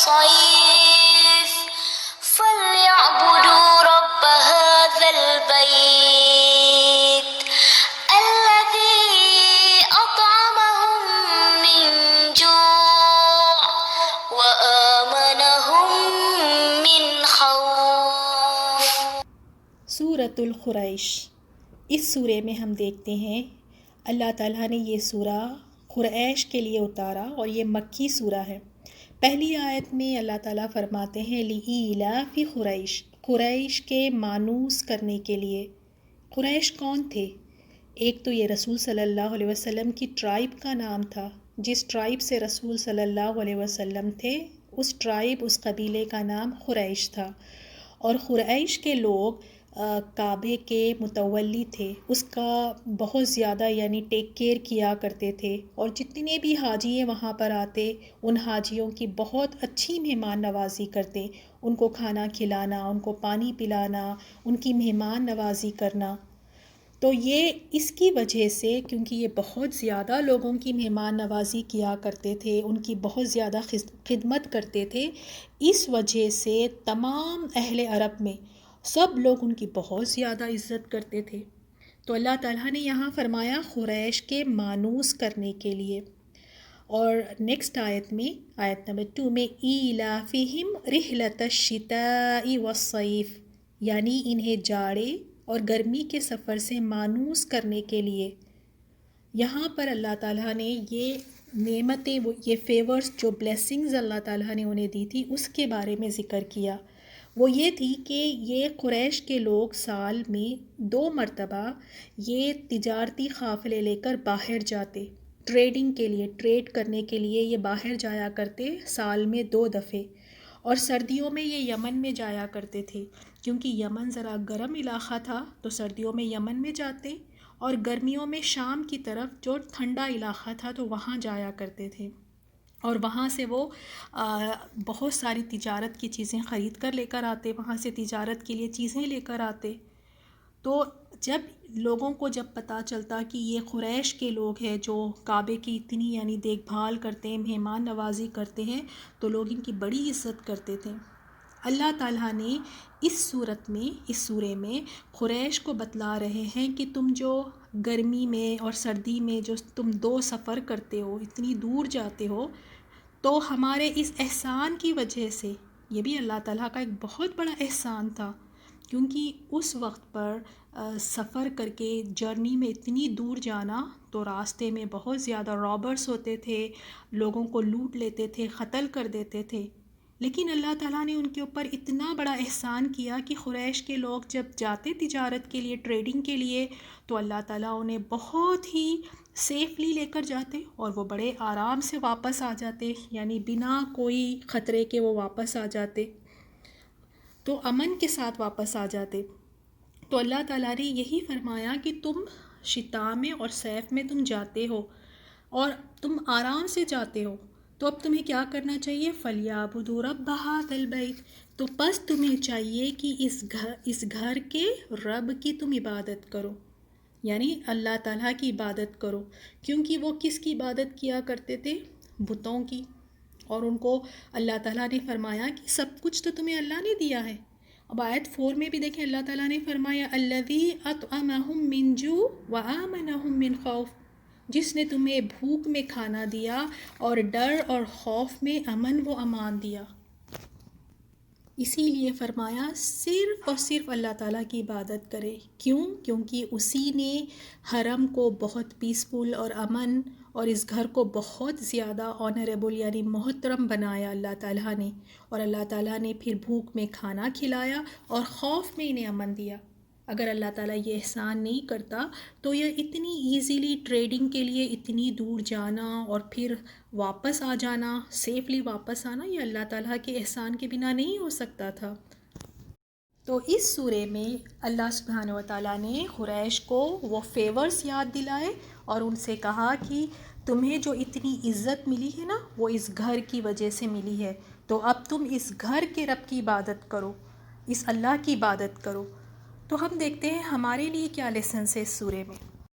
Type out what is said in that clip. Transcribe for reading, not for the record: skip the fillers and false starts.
الصيف فليعبدوا رب هذا البيت الذي أطعمهم من جوع وآمنهم من خوف۔ سورۃ القریش۔ اس سورے میں ہم دیکھتے ہیں اللہ تعالیٰ نے یہ سورہ قریش کے لیے اتارا اور یہ مکی سورہ ہے۔ پہلی آیت میں اللہ تعالیٰ فرماتے ہیں لِإِيلَافِ قریش، قریش کے مانوس کرنے کے لیے۔ قریش کون تھے؟ ایک تو یہ رسول صلی اللہ علیہ وسلم کی ٹرائب کا نام تھا، جس ٹرائب سے رسول صلی اللہ علیہ وسلم تھے اس ٹرائب، اس قبیلے کا نام قریش تھا۔ اور قریش کے لوگ کعبے کے متولی تھے، اس کا بہت زیادہ یعنی ٹیک کیئر کیا کرتے تھے، اور جتنے بھی حاجی وہاں پر آتے ان حاجیوں کی بہت اچھی مہمان نوازی کرتے، ان کو کھانا کھلانا، ان کو پانی پلانا، ان کی مہمان نوازی کرنا۔ تو یہ اس کی وجہ سے، کیونکہ یہ بہت زیادہ لوگوں کی مہمان نوازی کیا کرتے تھے، ان کی بہت زیادہ خدمت کرتے تھے، اس وجہ سے تمام اہل عرب میں سب لوگ ان کی بہت زیادہ عزت کرتے تھے۔ تو اللہ تعالیٰ نے یہاں فرمایا قریش کے مانوس کرنے کے لیے۔ اور نیکسٹ آیت میں، آیت نمبر 2 میں ایلافہم رحلۃ الشتاء والصیف، یعنی انہیں جاڑے اور گرمی کے سفر سے مانوس کرنے کے لیے۔ یہاں پر اللہ تعالیٰ نے یہ نعمتیں، یہ فیورز، جو بلیسنگز اللہ تعالیٰ نے انہیں دی تھی اس کے بارے میں ذکر کیا۔ وہ یہ تھی کہ یہ قریش کے لوگ سال میں 2 مرتبہ یہ تجارتی قافلے لے کر باہر جاتے، ٹریڈنگ کے لیے، ٹریڈ کرنے کے لیے یہ باہر جایا کرتے سال میں 2 دفعے۔ اور سردیوں میں یہ یمن میں جایا کرتے تھے، کیونکہ یمن ذرا گرم علاقہ تھا تو سردیوں میں یمن میں جاتے، اور گرمیوں میں شام کی طرف جو ٹھنڈا علاقہ تھا تو وہاں جایا کرتے تھے، اور وہاں سے وہ بہت ساری تجارت کی چیزیں خرید کر لے کر آتے، وہاں سے تجارت کے لیے چیزیں لے کر آتے۔ تو جب لوگوں کو جب پتہ چلتا کہ یہ قریش کے لوگ ہیں جو کعبے کی اتنی یعنی دیکھ بھال کرتے ہیں، مہمان نوازی کرتے ہیں، تو لوگ ان کی بڑی عزت کرتے تھے۔ اللہ تعالیٰ نے اس سورے میں قریش کو بتلا رہے ہیں کہ تم جو گرمی میں اور سردی میں جو تم 2 سفر کرتے ہو، اتنی دور جاتے ہو، تو ہمارے اس احسان کی وجہ سے، یہ بھی اللہ تعالیٰ کا ایک بہت بڑا احسان تھا، کیونکہ اس وقت پر سفر کر کے جرنی میں اتنی دور جانا تو راستے میں بہت زیادہ رابرز ہوتے تھے، لوگوں کو لوٹ لیتے تھے، قتل کر دیتے تھے۔ لیکن اللہ تعالیٰ نے ان کے اوپر اتنا بڑا احسان کیا کہ قریش کے لوگ جب جاتے تجارت کے لیے، ٹریڈنگ کے لیے، تو اللہ تعالیٰ انہیں بہت ہی سیفلی لے کر جاتے اور وہ بڑے آرام سے واپس آ جاتے، یعنی بنا کوئی خطرے کے وہ واپس آ جاتے، تو امن کے ساتھ واپس آ جاتے۔ تو اللہ تعالیٰ نے یہی فرمایا کہ تم شتاء میں اور صیف میں تم جاتے ہو اور تم آرام سے جاتے ہو، تو اب تمہیں کیا کرنا چاہیے؟ فَلْيَعْبُدُوا رَبَّ هَٰذَا الْبَيْتِ، تو بس تمہیں چاہیے کہ اس گھر کے رب کی تم عبادت کرو، یعنی اللہ تعالیٰ کی عبادت کرو، کیونکہ وہ کس کی عبادت کیا کرتے تھے؟ بتوں کی۔ اور ان کو اللہ تعالیٰ نے فرمایا کہ سب کچھ تو تمہیں اللہ نے دیا ہے۔ اب آیت 4 میں بھی دیکھیں اللہ تعالیٰ نے فرمایا الذی اطعمہم من جوع وآمنہم من خوف، جس نے تمہیں بھوک میں کھانا دیا اور ڈر اور خوف میں امن و امان دیا۔ اسی لیے فرمایا صرف اور صرف اللہ تعالیٰ کی عبادت کرے۔ کیوں؟ کیونکہ اسی نے حرم کو بہت پیسفل اور امن، اور اس گھر کو بہت زیادہ آنریبل یعنی محترم بنایا اللہ تعالیٰ نے، اور اللہ تعالیٰ نے پھر بھوک میں کھانا کھلایا اور خوف میں انہیں امن دیا۔ اگر اللہ تعالیٰ یہ احسان نہیں کرتا تو یہ اتنی ایزیلی ٹریڈنگ کے لیے اتنی دور جانا اور پھر واپس آ جانا، سیفلی واپس آنا، یہ اللہ تعالیٰ کے احسان کے بنا نہیں ہو سکتا تھا۔ تو اس سورے میں اللہ سبحانہ و تعالیٰ نے قریش کو وہ فیورز یاد دلائے اور ان سے کہا کہ تمہیں جو اتنی عزت ملی ہے نا، وہ اس گھر کی وجہ سے ملی ہے، تو اب تم اس گھر کے رب کی عبادت کرو، اس اللہ کی عبادت کرو۔ تو ہم دیکھتے ہیں ہمارے لیے کیا لیسنس ہے اس سورے میں۔